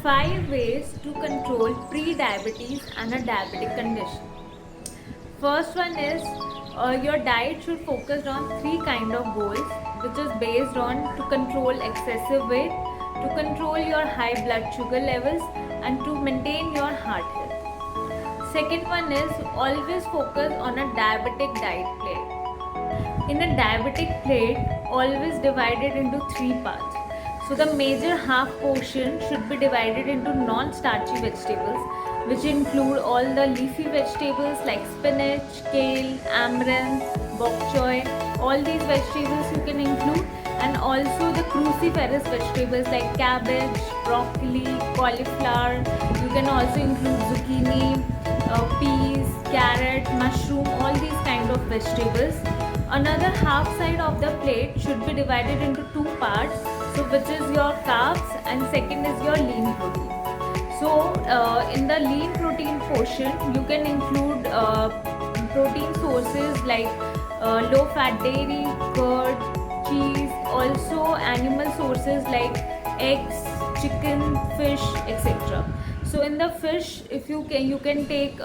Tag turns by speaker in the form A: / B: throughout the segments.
A: 5 ways to control pre-diabetes and a diabetic condition. First one is your diet should focus on 3 kind of goals, which is based on to control excessive weight, to control your high blood sugar levels, and to maintain your heart health. Second one is always focus on a diabetic diet plate. In a diabetic plate, always divided into 3 parts. So the major half portion should be divided into non-starchy vegetables, which include all the leafy vegetables like spinach, kale, amaranth, bok choy. All these vegetables you can include, and also the cruciferous vegetables like cabbage, broccoli, cauliflower. You can also include zucchini, peas, carrot, mushroom, all these kind of vegetables. Another half side of the plate should be divided into 2 parts, so which is your carbs and second is your lean protein. So in the lean protein portion, you can include protein sources like low fat dairy, curd, cheese, also animal sources like eggs, chicken, fish, etc. So in the fish, if you can take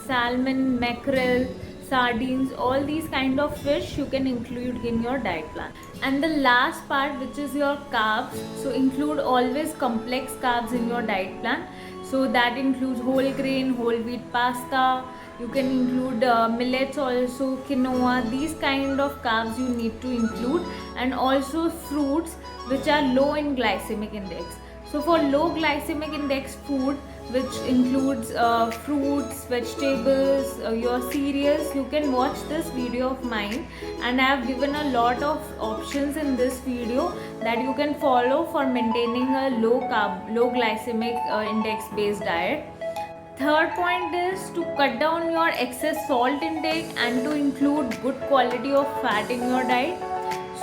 A: salmon, mackerel, sardines, all these kind of fish you can include in your diet plan. And the last part, which is your carbs, so include always complex carbs in your diet plan. So that includes whole grain, whole wheat pasta. You can include millets also, quinoa. These kind of carbs you need to include, and also fruits which are low in glycemic index. So for low glycemic index food, which includes fruits, vegetables, your cereals, you can watch this video of mine, and I have given a lot of options in this video that you can follow for maintaining a low carb, low glycemic index based diet. Third point is to cut down your excess salt intake and to include good quality of fat in your diet.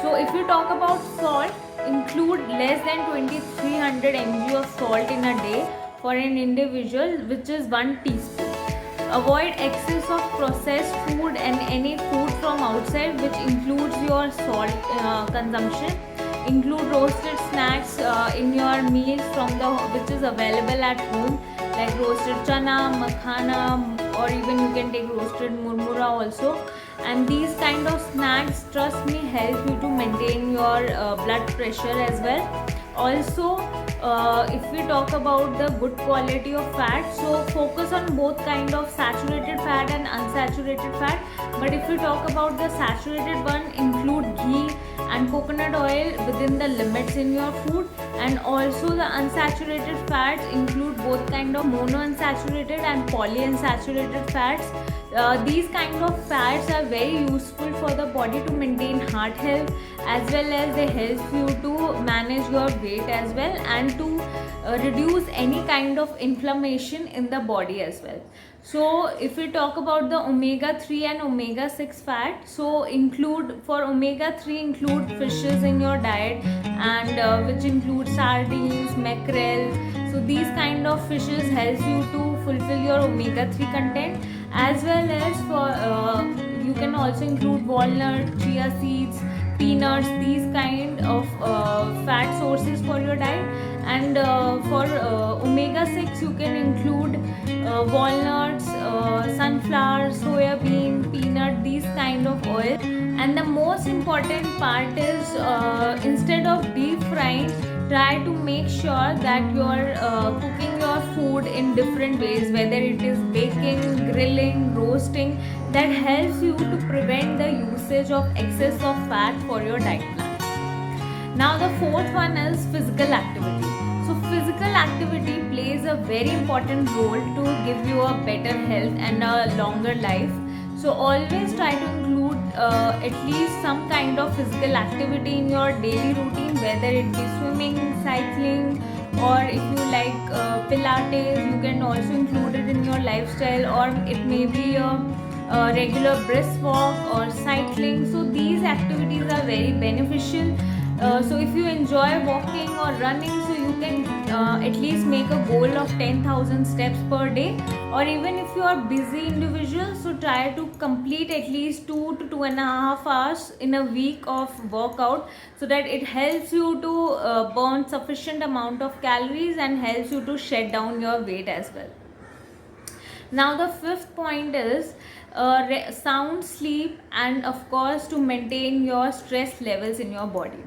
A: So if you talk about salt, include less than 2300 mg of salt in a day for an individual, which is 1 teaspoon. Avoid excess of processed food and any food from outside which includes your salt consumption. Include roasted snacks in your meals from the which is available at home, like roasted chana, makhana, or even you can take roasted murmura also. And these kind of snacks, trust me, help you to maintain your blood pressure as well. Also, if we talk about the good quality of fat, so focus on both kind of saturated fat and unsaturated fat. But if we talk about the saturated one, include ghee and coconut oil within the limits in your food. And also the unsaturated fats include both kind of monounsaturated and polyunsaturated fats. These kind of fats are very useful for the body to maintain heart health, as well as they help you to manage your weight as well, and to reduce any kind of inflammation in the body as well. So if we talk about the omega-3 and omega-6 fat, so include for omega-3 include fishes in your diet, and which include sardines, mackerel. So these kind of fishes helps you to fulfill your omega-3 content, as well as for you can also include walnut, chia seeds, peanuts, these kind of fat sources for your diet. And for omega-6 you can include walnuts, sunflower, soya bean, peanut, these kind of oil. And the most important part is instead of deep frying, try to make sure that you're cooking your food in different ways, whether it is baking, grilling, roasting. That helps you to prevent the usage of excess of fat for your diet plan. Now the fourth one is physical activity. So physical activity plays a very important role to give you a better health and a longer life. So always try to include at least some kind of physical activity in your daily routine, whether it be swimming, cycling, or if you like Pilates, you can also include it in your lifestyle, or it may be a regular brisk walk or cycling. So these activities are very beneficial. So if you enjoy walking or running, so you can at least make a goal of 10,000 steps per day, or even if you are busy individual, so try to complete at least 2 to 2.5 hours in a week of workout, so that it helps you to burn sufficient amount of calories and helps you to shed down your weight as well. Now the fifth point is sound sleep, and of course to maintain your stress levels in your body.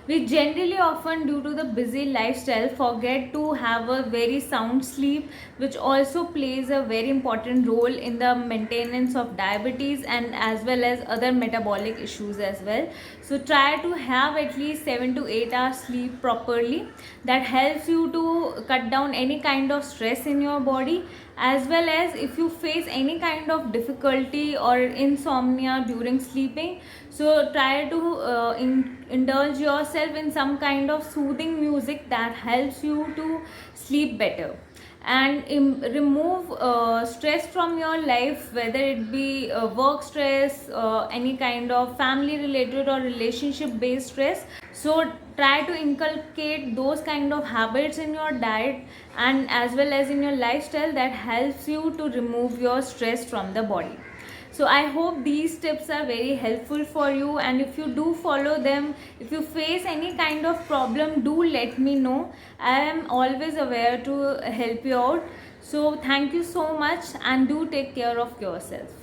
A: We generally often, due to the busy lifestyle, forget to have a very sound sleep, which also plays a very important role in the maintenance of diabetes and as well as other metabolic issues as well. So try to have at least 7 to 8 hours sleep properly. That helps you to cut down any kind of stress in your body, as well as if you face any kind of difficulty or insomnia during sleeping, so try to indulge yourself in some kind of soothing music that helps you to sleep better, and remove stress from your life, whether it be work stress, any kind of family related or relationship based stress. So try to inculcate those kind of habits in your diet and as well as in your lifestyle that helps you to remove your stress from the body. So I hope these tips are very helpful for you, and if you do follow them, if you face any kind of problem, do let me know. I am always aware to help you out. So thank you so much, and do take care of yourself.